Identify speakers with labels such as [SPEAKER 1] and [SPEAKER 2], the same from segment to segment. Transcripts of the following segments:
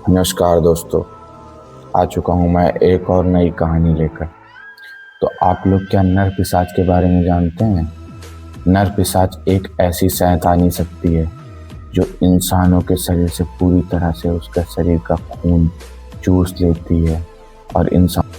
[SPEAKER 1] नमस्कार दोस्तों, आ चुका हूँ मैं एक और नई कहानी लेकर। तो आप लोग क्या नर पिशाच के बारे में जानते हैं? नर पिशाच एक ऐसी शैतानी शक्ति है जो इंसानों के शरीर से पूरी तरह से उसका शरीर का खून चूस लेती है और इंसान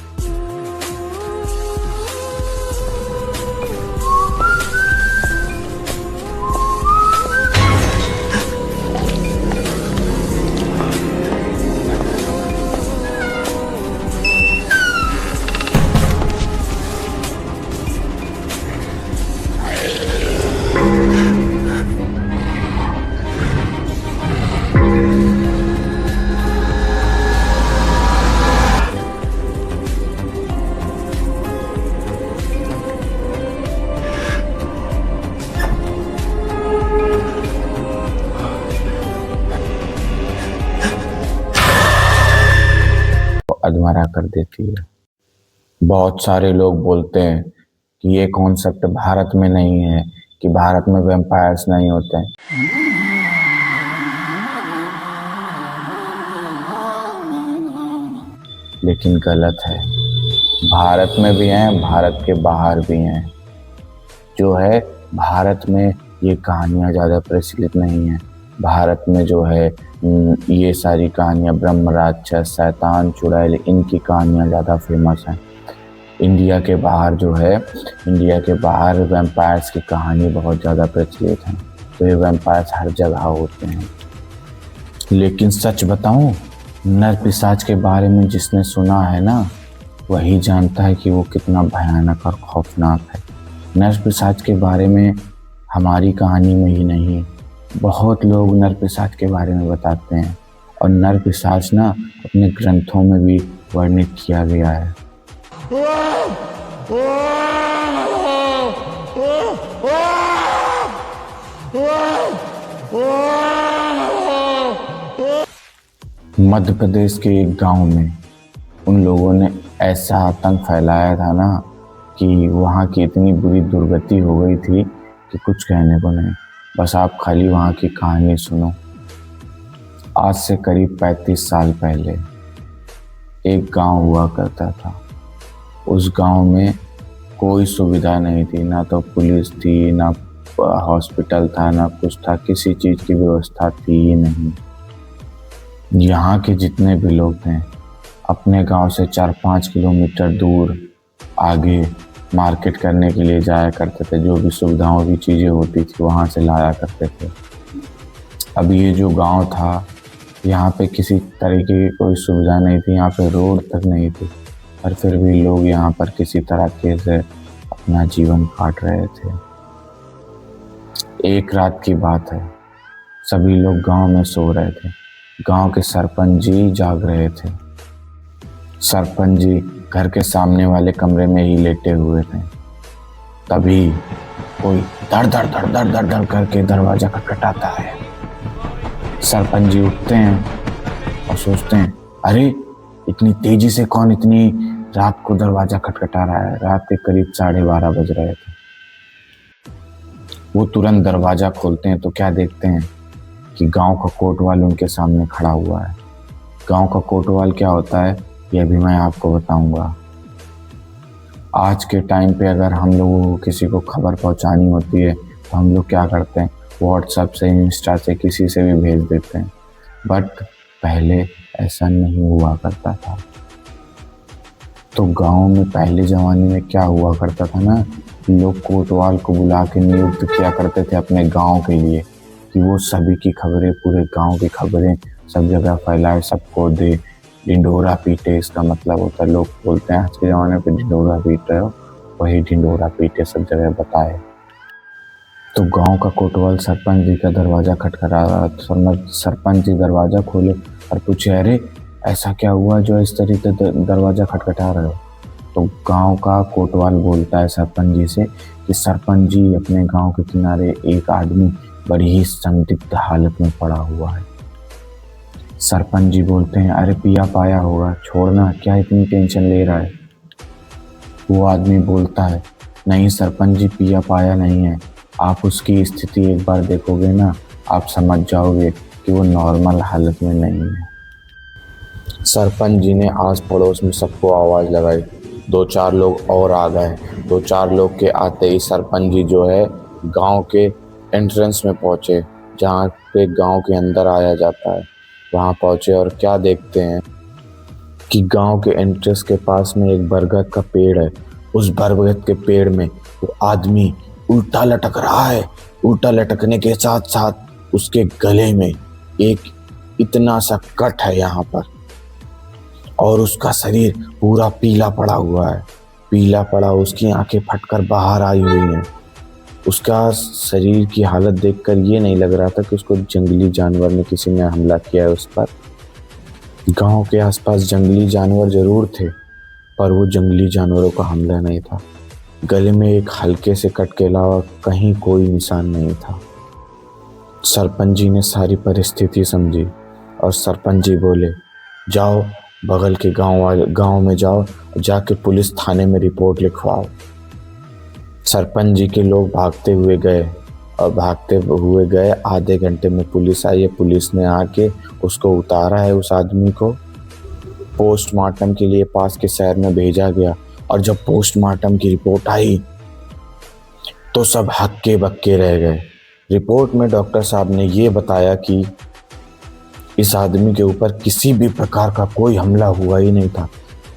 [SPEAKER 1] अधमरा कर देती है। बहुत सारे लोग बोलते हैं कि ये कॉन्सेप्ट भारत में नहीं है, कि भारत में वैम्पायर्स नहीं होते हैं, लेकिन गलत है। भारत में भी हैं, भारत के बाहर भी हैं। जो है भारत में ये कहानियाँ ज़्यादा प्रचलित नहीं हैं। भारत में जो है ये सारी कहानियाँ ब्रह्म राक्षस, शैतान, चुड़ैल, इनकी कहानियाँ ज़्यादा फेमस हैं। इंडिया के बाहर जो है, इंडिया के बाहर वैम्पायर्स की कहानी बहुत ज़्यादा प्रचलित है। तो ये वैम्पायर्स हर जगह होते हैं। लेकिन सच बताऊं, नर पिशाच के बारे में जिसने सुना है ना, वही जानता है कि वो कितना भयानक और खौफनाक है। नर पिशाच के बारे में हमारी कहानी में ही नहीं, बहुत लोग नर पिशाच के बारे में बताते हैं, और नर पिशाच ना अपने ग्रंथों में भी वर्णित किया गया है। मध्य प्रदेश के एक गांव में उन लोगों ने ऐसा आतंक फैलाया था ना कि वहाँ की इतनी बुरी दुर्गति हो गई थी कि कुछ कहने को नहीं। बस आप खाली वहाँ की कहानी सुनो। आज से करीब 35 साल पहले एक गांव हुआ करता था। उस गांव में कोई सुविधा नहीं थी, ना तो पुलिस थी, ना हॉस्पिटल था, ना कुछ था, किसी चीज़ की व्यवस्था थी ही नहीं। यहाँ के जितने भी लोग थे अपने गांव से 4-5 किलोमीटर दूर आगे मार्केट करने के लिए जाया करते थे। जो भी सुविधाओं की चीज़ें होती थी वहाँ से लाया करते थे। अब ये जो गांव था, यहाँ पे किसी तरीके की कोई सुविधा नहीं थी, यहाँ पे रोड तक नहीं थी, पर फिर भी लोग यहाँ पर किसी तरह से अपना जीवन काट रहे थे। एक रात की बात है, सभी लोग गांव में सो रहे थे। गांव के सरपंच जी जाग रहे थे। सरपंच जी घर के सामने वाले कमरे में ही लेटे हुए थे। तभी कोई धड़ धड़ धड़ धड़ धड़ धड़ करके दरवाजा खटखटाता है। सरपंच जी उठते हैं और सोचते हैं, अरे इतनी तेजी से कौन इतनी रात को दरवाजा खटखटा रहा है। रात के करीब 12:30 बज रहे थे। वो तुरंत दरवाजा खोलते हैं तो क्या देखते हैं कि गांव का कोतवाल उनके सामने खड़ा हुआ है। गांव का कोतवाल क्या होता है ये भी मैं आपको बताऊंगा। आज के टाइम पे अगर हम लोगों को किसी को खबर पहुंचानी होती है तो हम लोग क्या करते हैं, व्हाट्सएप से, इंस्टा से, किसी से भी भेज देते हैं। बट पहले ऐसा नहीं हुआ करता था। तो गांव में पहले ज़माने में क्या हुआ करता था ना, लोग कोतवाल को बुला के नियुक्त किया करते थे अपने गांव के लिए कि वो सभी की खबरें, पूरे गांव की खबरें सब जगह फैलाए, सबको दे, ढिंढोरा पीटे। इसका मतलब होता है, लोग बोलते हैं आज के ज़माने पे ढिंढोरा पीट रहे हो, वही ढिंढोरा पीटे, सब जगह बताए। तो गांव का कोतवाल सरपंच जी का दरवाज़ा खटखटा रहा था। सरपंच जी दरवाज़ा खोले और पूछे, अरे ऐसा क्या हुआ जो इस तरीके से दरवाज़ा खटखटा रहे हो। तो गांव का कोतवाल बोलता है सरपंच जी से कि सरपंच जी, अपने गांव के किनारे एक आदमी बड़ी ही संदिग्ध हालत में पड़ा हुआ है। सरपंच जी बोलते हैं, अरे पिया पाया होगा, छोड़ना, क्या इतनी टेंशन ले रहा है। वो आदमी बोलता है, नहीं सरपंच जी, पिया पाया नहीं है, आप उसकी स्थिति एक बार देखोगे ना, आप समझ जाओगे कि वो नॉर्मल हालत में नहीं है। सरपंच जी ने आस पड़ोस में सबको आवाज़ लगाई। दो चार लोग और आ गए। दो चार लोग के आते ही सरपंच जी जो है गांव के एंट्रेंस में पहुंचे, जहां पे गांव के अंदर आया जाता है। वहां पहुंचे और क्या देखते हैं कि गांव के एंट्रेंस के पास में एक बरगद का पेड़ है। उस बरगद के पेड़ में वो आदमी उल्टा लटक रहा है। उल्टा लटकने के साथ साथ उसके गले में एक इतना सा कट है यहाँ पर, और उसका शरीर पूरा पीला पड़ा हुआ है। पीला पड़ा, उसकी आंखें फटकर बाहर आई हुई हैं। उसका शरीर की हालत देखकर ये नहीं लग रहा था कि उसको जंगली जानवर ने किसी ने हमला किया है उस पर। गांव के आसपास जंगली जानवर जरूर थे, पर वो जंगली जानवरों का हमला नहीं था। गले में एक हल्के से कट के अलावा कहीं कोई निशान नहीं था। सरपंच जी ने सारी परिस्थिति समझी और सरपंच जी बोले, जाओ बगल के गांव में जाओ, जाके पुलिस थाने में रिपोर्ट लिखवाओ। सरपंच जी के लोग भागते हुए गए और भागते हुए गए। आधे घंटे में पुलिस आई है। पुलिस ने आके उसको उतारा है, उस आदमी को पोस्टमार्टम के लिए पास के शहर में भेजा गया। और जब पोस्टमार्टम की रिपोर्ट आई तो सब हक्के बक्के रह गए। रिपोर्ट में डॉक्टर साहब ने ये बताया कि इस आदमी के ऊपर किसी भी प्रकार का कोई हमला हुआ ही नहीं था।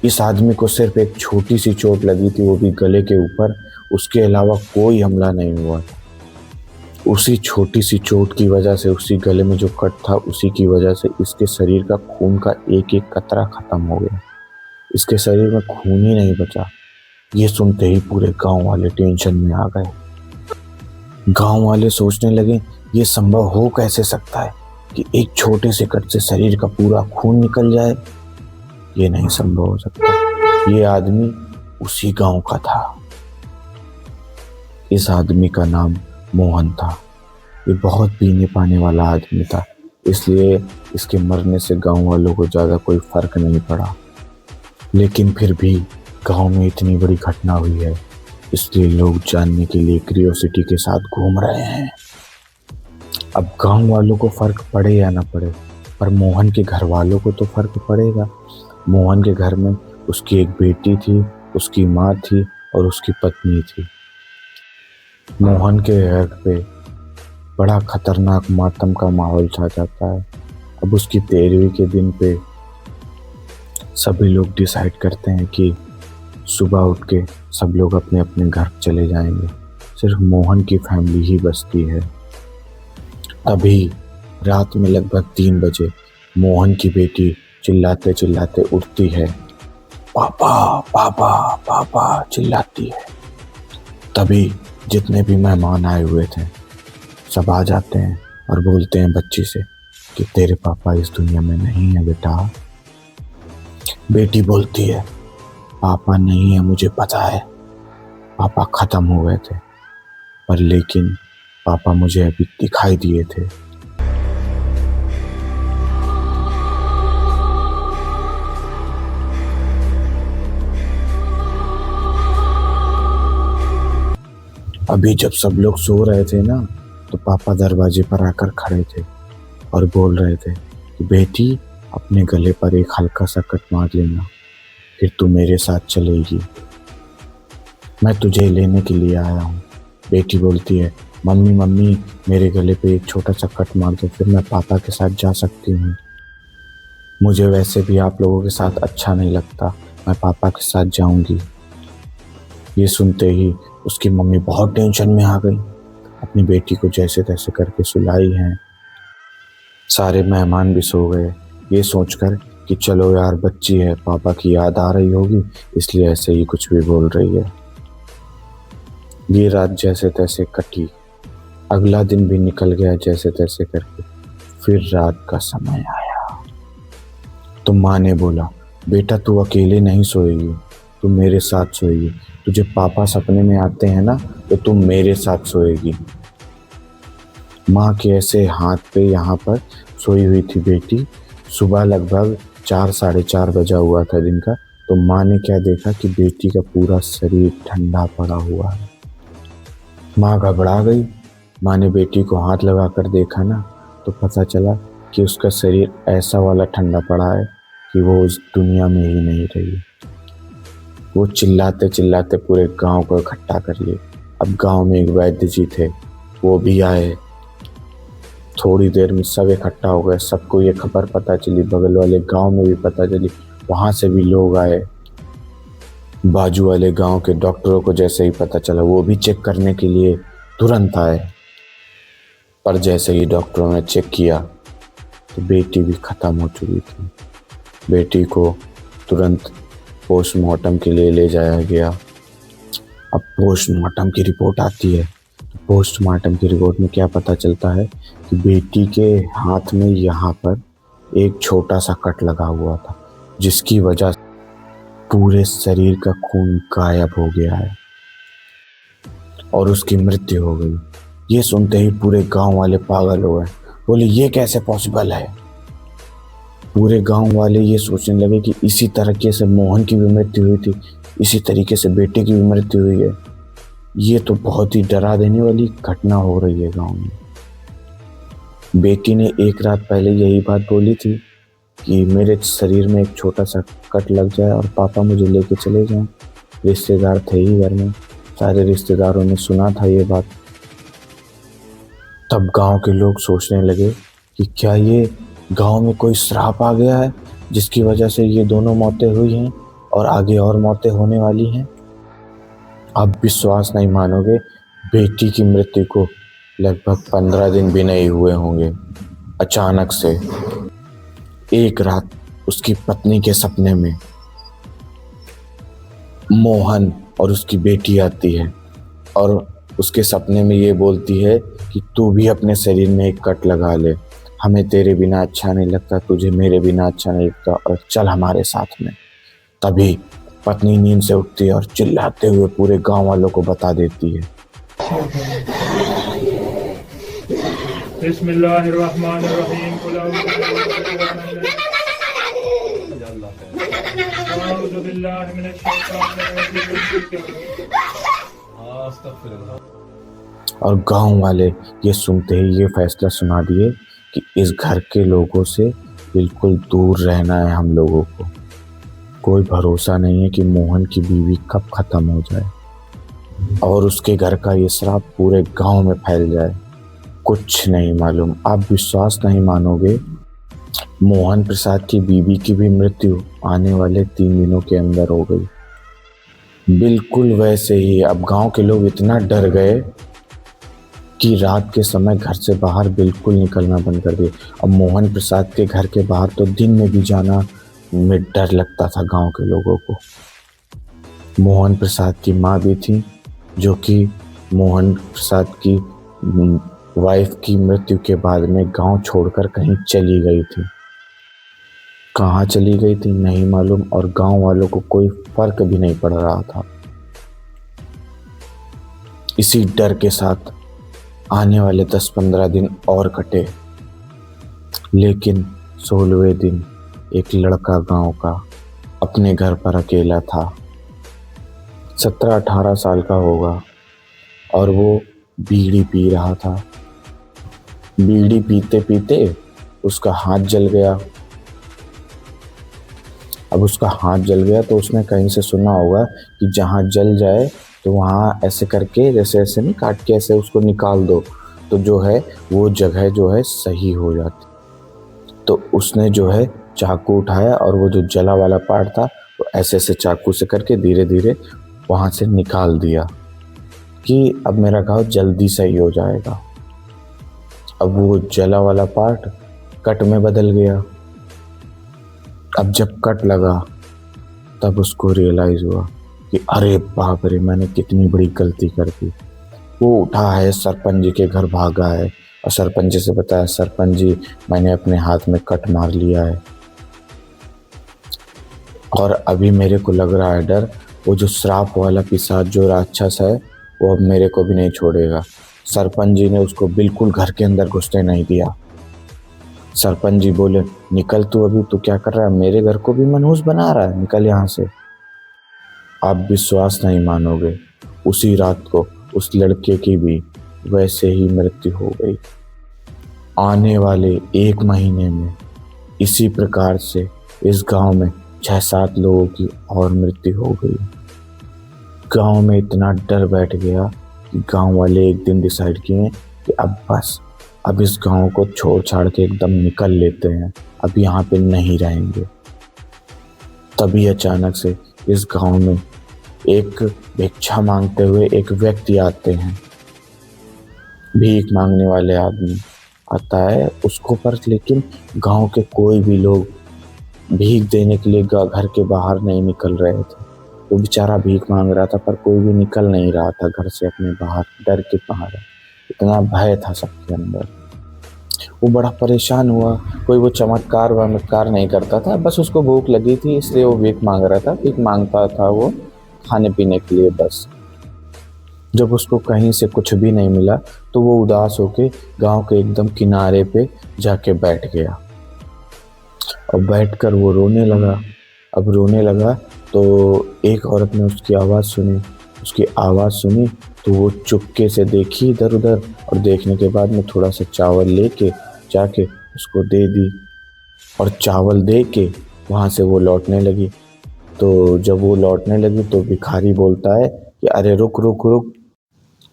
[SPEAKER 1] इस आदमी को सिर्फ एक छोटी सी चोट लगी थी, वो भी गले के ऊपर। उसके अलावा कोई हमला नहीं हुआ था। उसी छोटी सी चोट की वजह से, उसी गले में जो कट था, उसी की वजह से इसके शरीर का खून का एक एक कतरा खत्म हो गया। इसके शरीर में खून ही नहीं बचा। ये सुनते ही पूरे गांव वाले टेंशन में आ गए। गांव वाले सोचने लगे, ये संभव हो कैसे सकता है कि एक छोटे से कट से शरीर का पूरा खून निकल जाए। ये नहीं संभव हो सकता। ये आदमी उसी गांव का था। इस आदमी का नाम मोहन था। ये बहुत पीने पाने वाला आदमी था, इसलिए इसके मरने से गांव वालों को ज़्यादा कोई फर्क नहीं पड़ा। लेकिन फिर भी गांव में इतनी बड़ी घटना हुई है, इसलिए लोग जानने के लिए क्यूरियोसिटी के साथ घूम रहे हैं। अब गांव वालों को फर्क पड़े या ना पड़े, पर मोहन के घर वालों को तो फर्क पड़ेगा। मोहन के घर में उसकी एक बेटी थी, उसकी माँ थी और उसकी पत्नी थी। मोहन के घर पे बड़ा खतरनाक मातम का माहौल छा जाता है। अब उसकी 13वीं के दिन पे सभी लोग डिसाइड करते हैं कि सुबह उठ के सब लोग अपने अपने घर चले जाएंगे। सिर्फ मोहन की फैमिली ही बचती है। तभी रात में लगभग 3 बजे मोहन की बेटी चिल्लाते चिल्लाते उठती है। पापा पापा पापा चिल्लाती है। तभी जितने भी मेहमान आए हुए थे सब आ जाते हैं और बोलते हैं बच्ची से कि तेरे पापा इस दुनिया में नहीं है बेटा। बेटी बोलती है, पापा नहीं है, मुझे पता है, पापा खत्म हो गए थे, पर लेकिन पापा मुझे अभी दिखाई दिए थे। अभी जब सब लोग सो रहे थे ना, तो पापा दरवाजे पर आकर खड़े थे और बोल रहे थे कि बेटी अपने गले पर एक हल्का सा कट मार लेना, फिर तू मेरे साथ चलेगी, मैं तुझे लेने के लिए आया हूँ। बेटी बोलती है, मम्मी मम्मी मेरे गले पे एक छोटा सा कट मार दो, फिर मैं पापा के साथ जा सकती हूँ। मुझे वैसे भी आप लोगों के साथ अच्छा नहीं लगता, मैं पापा के साथ जाऊंगी। ये सुनते ही उसकी मम्मी बहुत टेंशन में आ गई। अपनी बेटी को जैसे तैसे करके सुलाई है। सारे मेहमान भी सो गए, ये सोचकर कि चलो यार बच्ची है, पापा की याद आ रही होगी, इसलिए ऐसे ही कुछ भी बोल रही है। ये रात जैसे तैसे कटी। अगला दिन भी निकल गया जैसे तैसे करके। फिर रात का समय आया तो माँ ने बोला, बेटा तू अकेले नहीं सोएगी, तू मेरे साथ सोएगी। तुझे पापा सपने में आते हैं ना, तो तू मेरे साथ सोएगी। माँ के ऐसे हाथ पे यहाँ पर सोई हुई थी बेटी। सुबह लगभग 4-4:30 बजा हुआ था दिन का। तो माँ ने क्या देखा कि बेटी का पूरा शरीर ठंडा पड़ा हुआ है। माँ घबरा गई। माँ ने बेटी को हाथ लगा कर देखा ना, तो पता चला कि उसका शरीर ऐसा वाला ठंडा पड़ा है कि वो उस दुनिया में ही नहीं रही। वो चिल्लाते चिल्लाते पूरे गांव को इकट्ठा कर लिए। अब गांव में एक वैद्य जी थे, वो भी आए। थोड़ी देर में सब इकट्ठा हो गए, सबको ये खबर पता चली, बगल वाले गांव में भी पता चली, वहां से भी लोग आए। बाजू वाले गांव के डॉक्टरों को जैसे ही पता चला, वो भी चेक करने के लिए तुरंत आए। पर जैसे ही डॉक्टरों ने चेक किया तो बेटी भी खत्म हो चुकी थी। बेटी को तुरंत पोस्टमार्टम के लिए ले जाया गया। अब पोस्टमार्टम की रिपोर्ट आती है। पोस्टमार्टम की रिपोर्ट में क्या पता चलता है कि बेटी के हाथ में यहाँ पर एक छोटा सा कट लगा हुआ था, जिसकी वजह से पूरे शरीर का खून गायब हो गया है और उसकी मृत्यु हो गई। ये सुनते ही पूरे गांव वाले पागल हो गए, बोले ये कैसे पॉसिबल है। पूरे गांव वाले ये सोचने लगे कि इसी तरीके से मोहन की भी मृत्यु हुई थी, इसी तरीके से बेटे की भी मृत्यु हुई है। ये तो बहुत ही डरा देने वाली घटना हो रही है गांव में। बेटी ने एक रात पहले यही बात बोली थी कि मेरे शरीर में एक छोटा सा कट लग जाए और पापा मुझे लेके चले जाएं। रिश्तेदार थे ही घर में, सारे रिश्तेदारों ने सुना था ये बात। तब गांव के लोग सोचने लगे कि क्या ये गांव में कोई श्राप आ गया है, जिसकी वजह से ये दोनों मौतें हुई हैं और आगे और मौतें होने वाली हैं। आप विश्वास नहीं मानोगे, बेटी की मृत्यु को लगभग 15 दिन भी नहीं हुए होंगे, अचानक से एक रात उसकी पत्नी के सपने में मोहन और उसकी बेटी आती है और उसके सपने में ये बोलती है कि तू भी अपने शरीर में एक कट लगा ले, हमें तेरे बिना अच्छा नहीं लगता, तुझे मेरे बिना अच्छा नहीं लगता, और चल हमारे साथ में। तभी पत्नी नींद से उठती है और चिल्लाते हुए पूरे गांव वालों को बता देती है।
[SPEAKER 2] बिस्मिल्लाहिर्रहमानिर्रहीम।
[SPEAKER 1] और गांव वाले ये सुनते ही ये फैसला सुना दिए कि इस घर के लोगों से बिल्कुल दूर रहना है हम लोगों को। कोई भरोसा नहीं है कि मोहन की बीवी कब खत्म हो जाए और उसके घर का ये श्राप पूरे गांव में फैल जाए। कुछ नहीं मालूम, आप विश्वास नहीं मानोगे, मोहन प्रसाद की बीवी की भी मृत्यु आने वाले 3 दिनों के अंदर हो गई। बिल्कुल वैसे ही अब गांव के लोग इतना डर गए कि रात के समय घर से बाहर बिल्कुल निकलना बंद कर दिए। अब मोहन प्रसाद के घर के बाहर तो दिन में भी जाना में डर लगता था गांव के लोगों को। मोहन प्रसाद की माँ भी थी, जो कि मोहन प्रसाद की वाइफ की मृत्यु के बाद में गांव छोड़कर कहीं चली गई थी। कहाँ चली गई थी नहीं मालूम, और गांव वालों को कोई फर्क भी नहीं पड़ रहा था। इसी डर के साथ आने वाले 10-15 दिन और कटे, लेकिन 16वें दिन एक लड़का गांव का अपने घर पर अकेला था। 17-18 साल का होगा और वो बीड़ी पी रहा था। बीड़ी पीते पीते उसका हाथ जल गया। अब उसका हाथ जल गया तो उसने कहीं से सुना होगा कि जहाँ जल जाए तो वहाँ ऐसे करके, जैसे ऐसे नहीं काट के ऐसे उसको निकाल दो तो जो है वो जगह जो है सही हो जाती। तो उसने जो है चाकू उठाया और वो जो जला वाला पार्ट था वो ऐसे ऐसे चाकू से करके धीरे धीरे वहाँ से निकाल दिया कि अब मेरा घाव जल्दी सही हो जाएगा। अब वो जला वाला पार्ट कट में बदल गया। अब जब कट लगा तब उसको रियलाइज हुआ कि अरे बाप रे, मैंने कितनी बड़ी गलती कर दी। वो उठा है, सरपंच जी के घर भागा है और सरपंच जी से बताया, सरपंच जी मैंने अपने हाथ में कट मार लिया है और अभी मेरे को लग रहा है डर, वो जो श्राप वाला पिशाच जो राक्षस है वो अब मेरे को भी नहीं छोड़ेगा। सरपंच जी ने उसको बिल्कुल घर के अंदर घुसने नहीं दिया। सरपंच जी बोले, निकल तू, अभी तू क्या कर रहा है, मेरे घर को भी मनहूस बना रहा है, निकल यहाँ से। आप विश्वास नहीं मानोगे, उसी रात को उस लड़के की भी वैसे ही मृत्यु हो गई। आने वाले 1 महीने में इसी प्रकार से इस गांव में 6-7 लोगों की और मृत्यु हो गई। गांव में इतना डर बैठ गया कि गांव वाले एक दिन डिसाइड किए कि अब इस गांव को छोड़ छाड़ के एकदम निकल लेते हैं, अब यहाँ पे नहीं रहेंगे। तभी अचानक से इस गांव में एक भिक्षा मांगते हुए एक व्यक्ति आते हैं। भीख मांगने वाले आदमी आता है उसको पर, लेकिन गांव के कोई भी लोग भीख देने के लिए घर के बाहर नहीं निकल रहे थे। वो बेचारा भीख मांग रहा था पर कोई भी निकल नहीं रहा था घर से अपने बाहर, डर के बाहर। इतना भय था सबके अंदर। वो बड़ा परेशान हुआ। कोई वो चमत्कार वमत्कार नहीं करता था, बस उसको भूख लगी थी इसलिए वो भीख मांग रहा था। भीख मांगता था वो खाने पीने के लिए बस। जब उसको कहीं से कुछ भी नहीं मिला तो वो उदास होके गांव के एकदम किनारे पे जाके बैठ गया और बैठकर वो रोने लगा। अब रोने लगा तो एक औरत ने उसकी आवाज़ सुनी तो वो चुपके से देखी इधर उधर, और देखने के बाद में थोड़ा सा चावल लेके जाके उसको दे दी और चावल दे के वहाँ से वो लौटने लगी। तो जब वो लौटने लगी तो भिखारी बोलता है कि अरे रुक रुक रुक,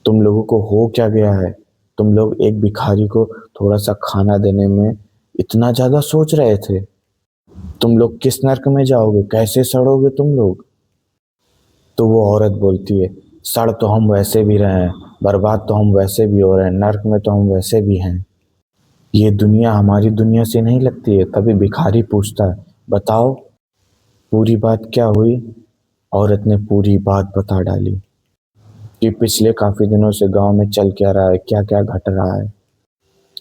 [SPEAKER 1] तुम लोगों को हो क्या गया है? तुम लोग एक भिखारी को थोड़ा सा खाना देने में इतना ज़्यादा सोच रहे थे? तुम लोग किस नर्क में जाओगे? कैसे सड़ोगे तुम लोग? तो वो औरत बोलती है, सड़ तो हम वैसे भी रहे हैं, बर्बाद तो हम वैसे भी हो रहे हैं, नर्क में तो हम वैसे भी हैं। ये दुनिया हमारी दुनिया से नहीं लगती है। तभी भिखारी पूछता है, बताओ पूरी बात क्या हुई? औरत ने पूरी बात बता डाली कि पिछले काफी दिनों से गांव में चल क्या रहा है, क्या क्या घट रहा है।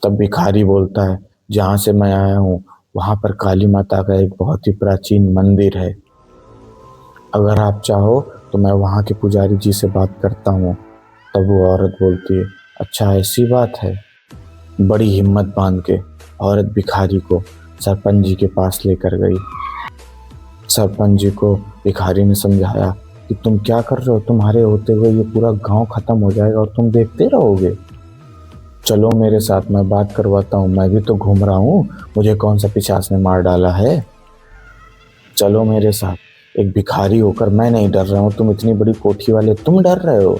[SPEAKER 1] तब भिखारी बोलता है, जहाँ से मैं आया हूँ वहाँ पर काली माता का एक बहुत ही प्राचीन मंदिर है। अगर आप चाहो तो मैं वहाँ के पुजारी जी से बात करता हूँ। तब वो औरत बोलती है, अच्छा ऐसी बात है। बड़ी हिम्मत बांध के औरत भिखारी को सरपंच जी के पास लेकर गई। सरपंच जी को भिखारी ने समझाया कि तुम क्या कर रहे हो, तुम्हारे होते हुए ये पूरा गांव खत्म हो जाएगा और तुम देखते रहोगे। चलो मेरे साथ, मैं बात करवाता हूँ, मैं भी तो घूम रहा हूँ, मुझे कौन सा पिशाच ने मार डाला है। चलो मेरे साथ, एक भिखारी होकर मैं नहीं डर रहा हूँ, तुम इतनी बड़ी कोठी वाले तुम डर रहे हो,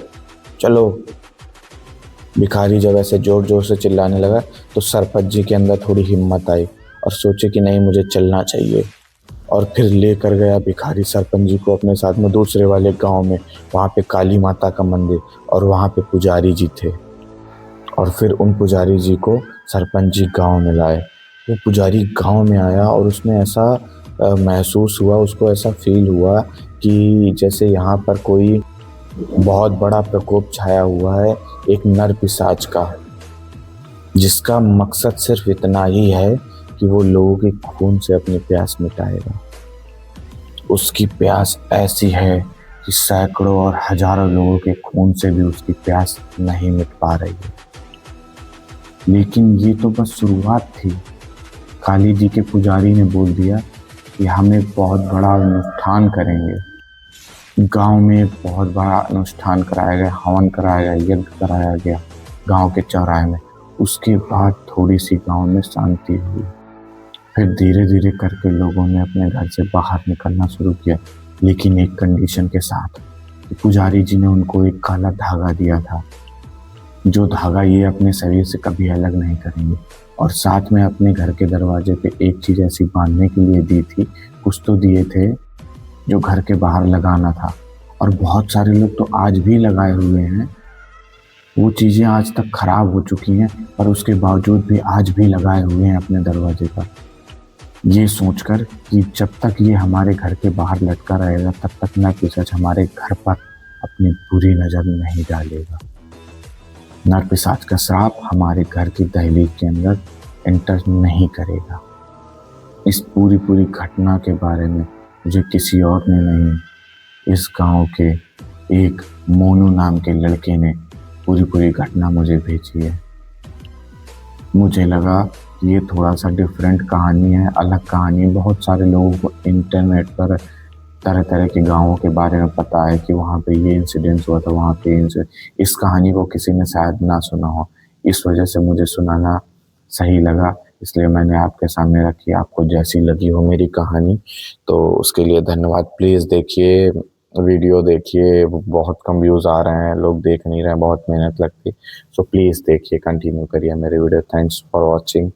[SPEAKER 1] चलो। भिखारी जब ऐसे जोर जोर से चिल्लाने लगा तो सरपंच जी के अंदर थोड़ी हिम्मत आई और सोचे कि नहीं, मुझे चलना चाहिए। और फिर लेकर गया भिखारी सरपंच जी को अपने साथ में दूसरे वाले गांव में। वहाँ पे काली माता का मंदिर और वहाँ पे पुजारी जी थे। और फिर उन पुजारी जी को सरपंच जी गांव में लाए। वो पुजारी गांव में आया और उसने ऐसा महसूस हुआ, उसको ऐसा फील हुआ कि जैसे यहाँ पर कोई बहुत बड़ा प्रकोप छाया हुआ है, एक नर पिशाच का, जिसका मकसद सिर्फ इतना ही है कि वो लोगों के खून से अपनी प्यास मिटाएगा। उसकी प्यास ऐसी है कि सैकड़ों और हजारों लोगों के खून से भी उसकी प्यास नहीं मिट पा रही है। लेकिन ये तो बस शुरुआत थी। काली जी के पुजारी ने बोल दिया कि हम एक बहुत बड़ा अनुष्ठान करेंगे। गांव में एक बहुत बड़ा अनुष्ठान कराया गया, हवन कराया गया, यज्ञ कराया गया गांव के चौराहे में। उसके बाद थोड़ी सी गांव में शांति हुई। फिर धीरे धीरे करके लोगों ने अपने घर से बाहर निकलना शुरू किया, लेकिन एक कंडीशन के साथ। पुजारी जी ने उनको एक काला धागा दिया था, जो धागा ये अपने शरीर से कभी अलग नहीं करेंगे। और साथ में अपने घर के दरवाजे पे एक चीज़ ऐसी बांधने के लिए दी थी, कुछ तो दिए थे जो घर के बाहर लगाना था। और बहुत सारे लोग तो आज भी लगाए हुए हैं। वो चीज़ें आज तक खराब हो चुकी हैं, पर उसके बावजूद भी आज भी लगाए हुए हैं अपने दरवाजे पर, ये सोचकर कि जब तक ये हमारे घर के बाहर लटका रहेगा तब तक न पिशाच हमारे घर पर अपनी बुरी नज़र नहीं डालेगा। नर पिशाच का श्राप हमारे घर की दहलीज के अंदर एंटर नहीं करेगा। इस पूरी घटना के बारे में मुझे किसी और ने नहीं, इस गांव के एक मोनू नाम के लड़के ने पूरी घटना मुझे भेजी है। मुझे लगा कि ये थोड़ा सा डिफरेंट कहानी है, अलग कहानी। बहुत सारे लोगों को इंटरनेट पर तरह तरह के गांवों के बारे में पता है कि वहाँ पे ये इंसिडेंस हुआ था, वहाँ पे इस कहानी को किसी ने शायद ना सुना हो। इस वजह से मुझे सुनाना सही लगा इसलिए मैंने आपके सामने रखी। आपको जैसी लगी हो मेरी कहानी तो उसके लिए धन्यवाद। प्लीज़ देखिए, वीडियो देखिए, बहुत कम व्यूज़ आ रहे हैं, लोग देख नहीं रहे हैं, बहुत मेहनत लगती। सो प्लीज़ देखिए, कंटिन्यू करिए मेरे वीडियो। Thanks for watching.